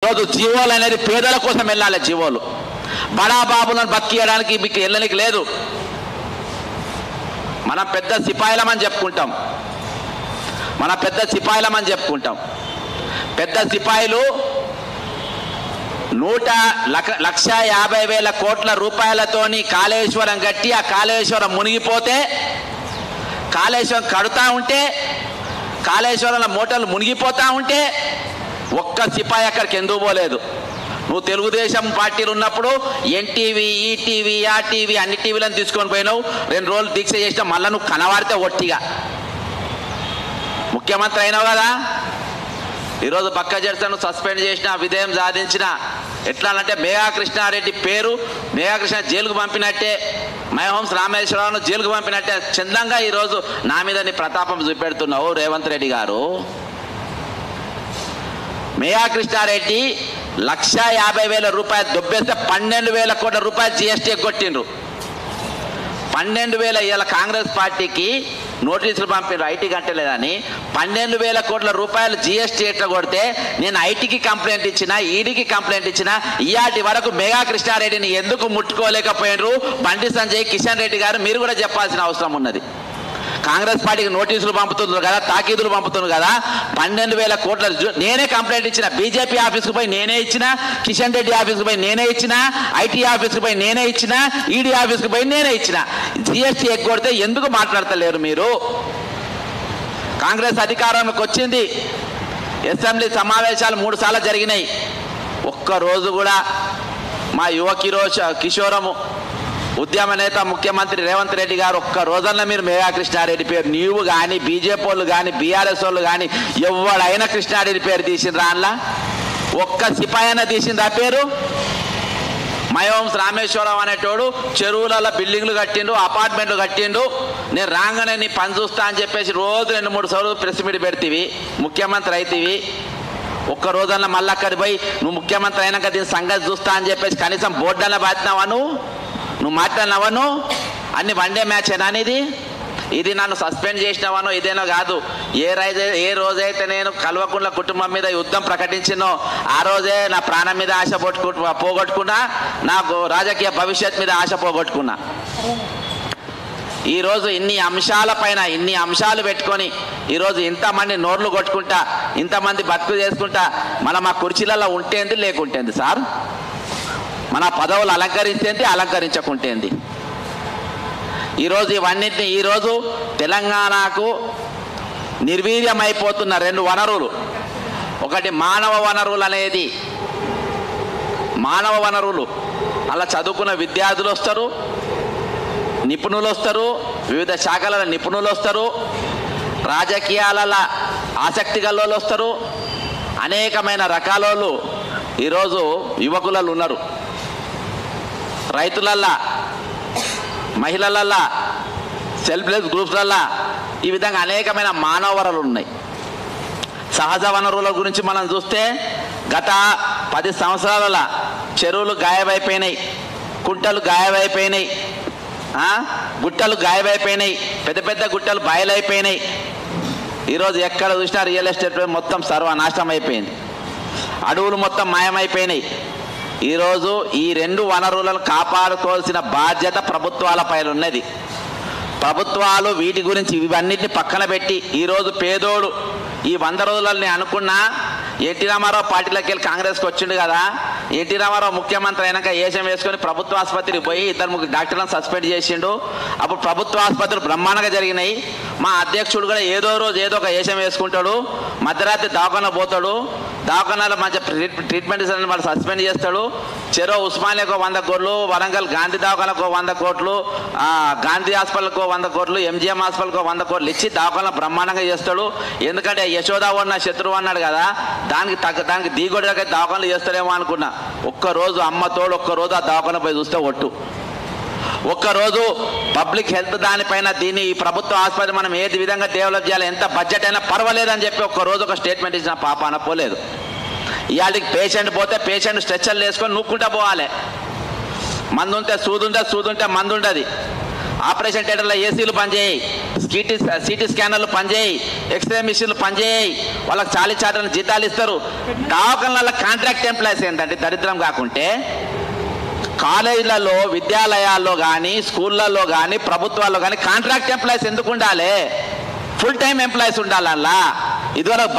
ఈరోజు జీవోలు అనేది పేదల కోసం వెళ్ళాలి. జీవోలు బడాబాబులను బతికియడానికి మీకు వెళ్ళనికి లేదు. మనం పెద్ద సిపాయిలమని చెప్పుకుంటాం. పెద్ద సిపాయిలు 1,50,000 కోట్ల రూపాయలతోని కాళేశ్వరం కట్టి ఆ కాళేశ్వరం మునిగిపోతే, కాళేశ్వరం కడుతూ ఉంటే, కాళేశ్వరంలో మోటార్లు మునిగిపోతూ ఉంటే ఒక్క సిపాయి అక్కడికి ఎందుకు పోలేదు? నువ్వు తెలుగుదేశం పార్టీలు ఉన్నప్పుడు ఎన్టీవీ, ఈటీవీ, ఆర్టీవీ అన్ని టీవీలను తీసుకొని పోయినావు. 2 రోజులు దీక్ష చేసినా మళ్ళీ నువ్వు కనవాడితే ఒట్టిగా ముఖ్యమంత్రి అయినావు కదా. ఈరోజు పక్క జడ్సను సస్పెండ్ చేసిన, విధేయం సాధించిన. ఎట్లా అంటే మేఘా కృష్ణారెడ్డి పేరు, మేఘా కృష్ణ జైలుకు పంపినట్టే, మైహోమ్స్ రామేశ్వరరావును జైలుకు పంపినట్టే చందంగా ఈరోజు నా మీద నీ ప్రతాపం చూపెడుతున్నావు రేవంత్ రెడ్డి గారు. మేఘా కృష్ణారెడ్డి 1,50,000 రూపాయలు దొబ్బేస్తే 12,000 కోట్ల రూపాయలు జీఎస్టీ ఎగ్గొట్టిండ్రు. 12,000 ఇవాళ కాంగ్రెస్ పార్టీకి నోటీసులు పంపిన ఐటీ గంటలేదని 12,000 కోట్ల రూపాయలు జీఎస్టీ ఎట్లా కొడితే నేను ఐటీకి కంప్లైంట్ ఇచ్చినా, ఈడీకి కంప్లైంట్ ఇచ్చినా, ఇయాటి వరకు మేఘా కృష్ణారెడ్డిని ఎందుకు ముట్టుకోలేకపోయినరు బండి సంజయ్, కిషన్ రెడ్డి గారు మీరు కూడా చెప్పాల్సిన అవసరం ఉన్నది. కాంగ్రెస్ పార్టీకి నోటీసులు పంపుతున్నారు కదా, తాకీదులు పంపుతున్నారు కదా. 12,000 కోట్ల నేనే కంప్లైంట్ ఇచ్చిన. బీజేపీ ఆఫీస్కి పోయి నేనే ఇచ్చిన, కిషన్ రెడ్డి ఆఫీస్కి పోయి నేనే ఇచ్చిన, ఐటీ ఆఫీస్కి పోయి నేనే ఇచ్చిన, ఈడీ ఆఫీస్కి పోయి నేనే ఇచ్చిన. జీఎస్టీ ఎగ్గొడితే ఎందుకు మాట్లాడతలేరు మీరు? కాంగ్రెస్ అధికారంలోకి వచ్చింది. అసెంబ్లీ సమావేశాలు 3 సార్లు జరిగినాయి. ఒక్కరోజు కూడా మా యువ కిషోరము ఉద్యమ నేత ముఖ్యమంత్రి రేవంత్ రెడ్డి గారు ఒక్క రోజున మీరు మేఘా కృష్ణారెడ్డి పేరు, నీవు కానీ, బీజేపీ వాళ్ళు కానీ, బీఆర్ఎస్ వాళ్ళు కానీ ఎవడైనా కృష్ణారెడ్డి పేరు తీసిండ్రా? అందులో ఒక్క సిపాయినా తీసిండ్రా పేరు? మైహోమ్స్ రామేశ్వరరావు అనేటోడు చెరువులలో బిల్డింగ్లు కట్టిండు, అపార్ట్మెంట్లు కట్టిండు. నేను రాగానే నీ పని చూస్తా అని చెప్పేసి రోజు 2-3 సార్లు ప్రెస్ మీట్ పెడితివి, ముఖ్యమంత్రి అయితివి. ఒక్క రోజున మళ్ళీ అక్కడికి పోయి నువ్వు ముఖ్యమంత్రి అయినాక దీని సంగతి చూస్తా అని చెప్పేసి కనీసం బోర్డులో బాధినావా? నువ్వు మాట్లాడినావను? అన్ని వన్డే మ్యాచ్ ఏనా ఇది? ఇది నన్ను సస్పెండ్ చేసినవానో ఇదేనో కాదు. ఏ రోజైతే నేను కల్వకుంట్ల కుటుంబం మీద యుద్ధం ప్రకటించినో ఆ రోజే నా ప్రాణం మీద ఆశ పోగొట్టుకున్నా, నాకు రాజకీయ భవిష్యత్ మీద ఆశ పోగొట్టుకున్నా. ఈరోజు ఇన్ని అంశాలు పెట్టుకొని ఈరోజు ఇంతమంది నోర్లు కొట్టుకుంటా, ఇంతమంది బతుకు చేసుకుంటా మనం ఆ కుర్చీలలో ఉంటేంది లేకుంటేంది సార్? మన పదవులు అలంకరించేంది అలంకరించకుంటేంది? ఈరోజు ఇవన్నింటినీ ఈరోజు తెలంగాణకు నిర్వీర్యమైపోతున్న 2 వనరులు. ఒకటి మానవ వనరులు అనేది, మానవ వనరులు అలా చదువుకున్న విద్యార్థులు వస్తారు, నిపుణులు వస్తారు, వివిధ శాఖల నిపుణులు వస్తారు, రాజకీయాలలో ఆసక్తి గల్లోళ్ళు వస్తారు, అనేకమైన రకాలోళ్ళు ఈరోజు యువకులలో ఉన్నారు. రైతులల్లా, మహిళలల్లా, సెల్ఫ్ హెల్ప్ గ్రూప్స్లల్లా ఈ విధంగా అనేకమైన మానవ వనరులు ఉన్నాయి. సహజ వనరుల గురించి మనం చూస్తే గత 10 సంవత్సరాలలో చెరువులు గాయమైపోయినాయి, కుంటలు గాయమైపోయినాయి, గుట్టలు గాయమైపోయినాయి, పెద్ద పెద్ద గుట్టలు బయలైపోయినాయి. ఈరోజు ఎక్కడ చూసినా రియల్ ఎస్టేట్ మొత్తం సర్వనాశనం అయిపోయింది, అడవులు మొత్తం మాయమైపోయినాయి. ఈరోజు ఈ 2 వనరులను కాపాడుకోవాల్సిన బాధ్యత ప్రభుత్వాల పైన ఉన్నది. ప్రభుత్వాలు వీటి గురించి ఇవన్నిటిని పక్కన పెట్టి ఈరోజు పేదోడు ఈ 100 రోజులని అనుకున్నా ఎన్టీ రామారావు పార్టీలోకి వెళ్ళి కాంగ్రెస్కి వచ్చిండు కదా. ఎన్టీ రామారావు ముఖ్యమంత్రి అయినాక ఏషం వేసుకొని ప్రభుత్వ ఆసుపత్రికి పోయి 2-3 డాక్టర్లను సస్పెండ్ చేసిండు. అప్పుడు ప్రభుత్వ ఆసుపత్రులు బ్రహ్మాండంగా జరిగినాయి. మా అధ్యక్షుడు కూడా ఏదో రోజు ఏదో ఒక ఏషం వేసుకుంటాడు, మధ్యరాత్రి దవాఖాన పోతాడు, దవాఖానాలో మంచి ట్రీట్మెంట్ ఇస్తారని వాళ్ళు సస్పెండ్ చేస్తాడు. చెరో ఉస్మానియాకు 100 కోట్లు, వరంగల్ గాంధీ దవాఖానకు 100 కోట్లు, గాంధీ హాస్పిటల్కు 100 కోట్లు, ఎంజిఎం హాస్పిటల్కు 100 కోట్లు ఇచ్చి దవాఖాన బ్రహ్మాండంగా చేస్తాడు. ఎందుకంటే యశోదా ఉన్న శత్రువు అన్నాడు కదా, దానికి దిగొడగా దవాఖానలు చేస్తాడేమో అనుకున్నా. ఒక్కరోజు అమ్మతోడు ఒక్కరోజు ఆ దవాఖాన పోయి చూస్తే ఒట్టు. ఒక్కరోజు పబ్లిక్ హెల్త్ దానిపైన దీన్ని ఈ ప్రభుత్వ ఆసుపత్రి మనం ఏది విధంగా డెవలప్ చేయాలి, ఎంత బడ్జెట్ అయినా పర్వాలేదని చెప్పి ఒక్కరోజు ఒక స్టేట్మెంట్ ఇచ్చిన పాపాన పోలేదు. ఇవాళకి పేషెంట్ పోతే పేషెంట్ స్ట్రెచ్చర్లు వేసుకొని నూక్కుంటా పోవాలి. మందు ఉంటే సూదుంటే మందు ఉంటుంది. ఆపరేషన్ థియేటర్లో ఏసీలు పనిచేయి, సిటీ స్కానర్లు పనిచేయి, ఎక్స్రే మిషన్లు పనిచేయి, వాళ్ళకి చాలీచాటలు జీతాలు ఇస్తారు. దవాఖానాల కాంట్రాక్ట్ ఎంప్లాయీస్ ఏంటంటే దరిద్రం కాకుంటే కాలేజీలలో, విద్యాలయాల్లో కానీ, స్కూళ్ళల్లో కానీ, ప్రభుత్వాల్లో కానీ కాంట్రాక్ట్ ఎంప్లాయీస్ ఎందుకు ఉండాలి? ఫుల్ టైం ఎంప్లాయీస్ ఉండాలల్లా. ఇదివరకు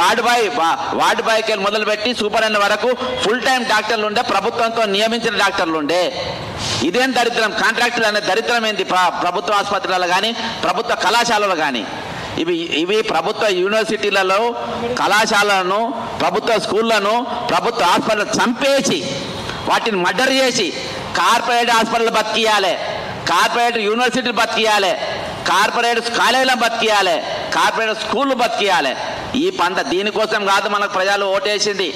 వార్డు బాయ్కి మొదలుపెట్టి సూపరింటెండెంట్ వరకు ఫుల్ టైం డాక్టర్లు ఉండే, ప్రభుత్వంతో నియమించిన డాక్టర్లు ఉండే. ఇదేం దరిద్రం? కాంట్రాక్టులు అనే దరిద్రం ఏంటి? ప్రభుత్వ ఆసుపత్రులలో కానీ, ప్రభుత్వ కళాశాలలో కానీ. ఇవి ప్రభుత్వ యూనివర్సిటీలలో, కళాశాలను, ప్రభుత్వ స్కూళ్లను, ప్రభుత్వ హాస్పిటల్ చంపేసి వాటిని మర్డర్ చేసి కార్పొరేట్ హాస్పిటల్ బతికియాలి, కార్పొరేట్ యూనివర్సిటీలు బతికియాలి, కార్పొరేట్ కాలేజీలను బతికియాలి, కార్పొరేట్ స్కూళ్ళు బతికియాలి. ఈ పంట దీనికోసం కాదు మనకు ప్రజలు ఓటేసింది.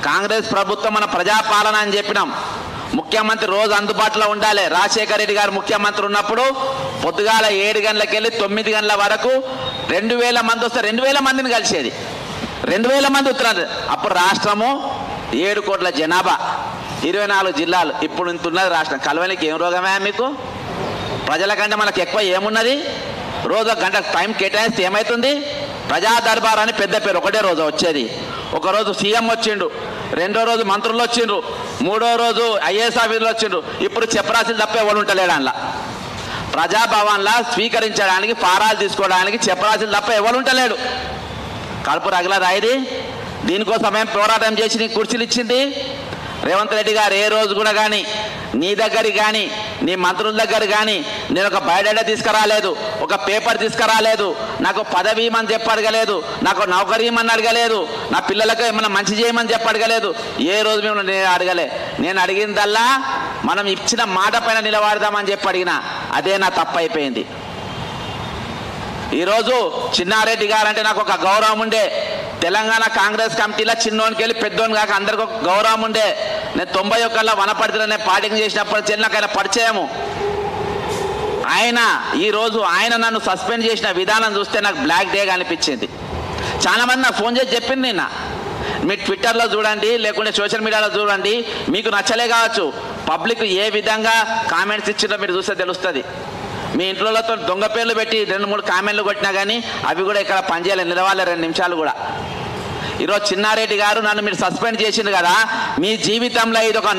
కాంగ్రెస్ ప్రభుత్వం మన ప్రజాపాలన అని చెప్పినాం. ముఖ్యమంత్రి రోజు అందుబాటులో ఉండాలి. రాజశేఖర రెడ్డి గారు ముఖ్యమంత్రి ఉన్నప్పుడు పొద్దుగాల 7 గంటలకు వెళ్ళి 9 గంటల వరకు 2000 మంది వస్తే 2000 మందిని కలిసేది. 2000 మంది ఉత్తరాలు. అప్పుడు రాష్ట్రము 7 కోట్ల జనాభా, 24 జిల్లాలు. ఇప్పుడు ఇంత ఉన్నది రాష్ట్రం. కలవనికి ఏం రోగమే మీకు? ప్రజల కంటే మనకు ఎక్కువ ఏమున్నది? రోజు గంట టైం కేటాయిస్తే ఏమవుతుంది? ప్రజా దర్బార్ అని పెద్ద పేరు ఒకటే రోజు వచ్చేది. ఒకరోజు సీఎం వచ్చిండు, రెండో రోజు మంత్రులు వచ్చిండ్రు, మూడో రోజు ఐఏఎస్ ఆఫీసులు వచ్చిండ్రు. ఇప్పుడు చెప్పరాశీలు తప్ప ఎవరు ఉంటలేడు. అందులో ప్రజాభవన్లా స్వీకరించడానికి, ఫారాలు తీసుకోవడానికి చెప్పరాశీలు తప్ప ఎవరు ఉంటలేడు. కడుపు రగల రాయిది. దీనికోసం ఏం పోరాటం చేసి నీకు కుర్చీలు ఇచ్చింది? రేవంత్ రెడ్డి గారు ఏ రోజు కూడా కానీ నీ దగ్గరికి కానీ, నీ మంత్రుల దగ్గర కానీ నేను ఒక బయోడేటా తీసుకురాలేదు, ఒక పేపర్ తీసుకురాలేదు, నాకు పదవి ఇవ్వమని చెప్పి అడగలేదు, నాకు నౌకరీ ఇవ్వమని అడగలేదు, నా పిల్లలకు ఏమన్నా మంచి చేయమని చెప్పి అడగలేదు. ఏ రోజు మేము నేను అడగలే. నేను అడిగిందల్లా మనం ఇచ్చిన మాట పైన నిలబడదామని చెప్పి అడిగినా. అదే నా తప్పు అయిపోయింది. ఈరోజు చిన్నారెడ్డి గారు అంటే నాకు ఒక గౌరవం ఉండే. తెలంగాణ కాంగ్రెస్ కమిటీలో చిన్నోనికి వెళ్ళి పెద్దోని కాక అందరికి ఒక గౌరవం ఉండే. నేను 91లో వనపర్తిలోనే పార్టీని చేసినప్పుడు నాకు ఆయన పరిచయము. ఈరోజు ఆయన నన్ను సస్పెండ్ చేసిన విధానం చూస్తే నాకు బ్లాక్ డేగా అనిపించింది. చాలామంది నాకు ఫోన్ చేసి చెప్పింది నిన్న. మీ ట్విట్టర్లో చూడండి, లేకుంటే సోషల్ మీడియాలో చూడండి, మీకు నచ్చలే కావచ్చు, పబ్లిక్ ఏ విధంగా కామెంట్స్ ఇచ్చిందో మీరు చూస్తే తెలుస్తుంది. మీ ఇంట్లోతో దొంగ పేర్లు పెట్టి 2-3 కామెంట్లు కొట్టినా కానీ అవి కూడా ఇక్కడ పనిచేయలేదు, నిలవాలి 2 నిమిషాలు కూడా. ఈరోజు చిన్నారెడ్డి గారు నన్ను మీరు సస్పెండ్ చేసిండు కదా, మీ జీవితంలో ఇది ఒక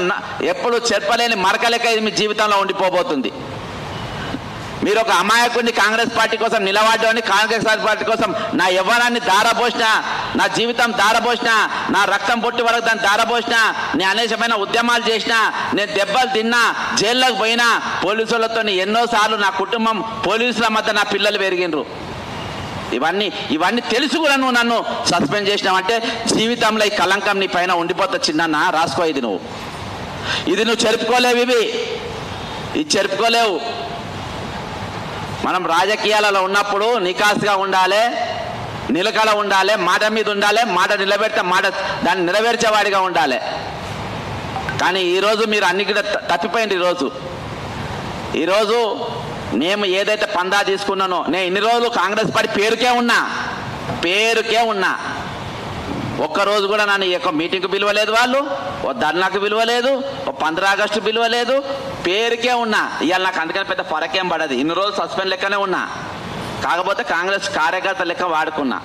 ఎప్పుడు చెప్పలేని మరకలెక్క ఇది మీ జీవితంలో ఉండిపోబోతుంది. మీరు ఒక అమాయకుడిని కాంగ్రెస్ పార్టీ కోసం నిలబడ్డామని, కాంగ్రెస్ పార్టీ కోసం నా యవ్వనాన్ని దారపోసిన, నా జీవితం దారపోసిన, నా రక్తం పొట్టి వరకు దాన్ని దారపోసిన, నేను అనేకమైన ఉద్యమాలు చేసిన, నేను దెబ్బలు తిన్నా, జైల్లోకి పోయినా, పోలీసులతో ఎన్నోసార్లు నా కుటుంబం పోలీసుల మధ్య నా పిల్లలు పెరిగినరు. ఇవన్నీ తెలుసు కూడా నువ్వు నన్ను సస్పెండ్ చేసినావంటే జీవితంలో ఈ కలంకం నీ పైన ఉండిపోతా. చిన్న రాసుకో, ఇది నువ్వు చెరుపుకోలేవు. ఇది చెరుపుకోలేవు. మనం రాజకీయాలలో ఉన్నప్పుడు నికాస్గా ఉండాలి, నిలకడ ఉండాలి, మాట మీద ఉండాలి, మాట నిలబెడితే దాన్ని నెరవేర్చేవాడిగా ఉండాలి. కానీ ఈరోజు మీరు అన్ని కూడా తప్పిపోయింది. ఈరోజు మేము ఏదైతే పందా తీసుకున్నానో, నేను ఇన్ని రోజులు కాంగ్రెస్ పార్టీ పేరుకే ఉన్నా. ఒక్కరోజు కూడా నన్ను ఈ యొక్క మీటింగ్కి పిలవలేదు, వాళ్ళు ఓ ధర్నాకు పిలవలేదు, ఓ 15 ఆగస్టు పిలవలేదు, పేరుకే ఉన్నా. ఇవాళ నాకు అందుకని పెద్ద ఫరకేం పడదు. ఇన్ని రోజులు సస్పెండ్ లెక్కనే ఉన్నా, కాకపోతే కాంగ్రెస్ కార్యకర్త లెక్క వాడుకున్నా.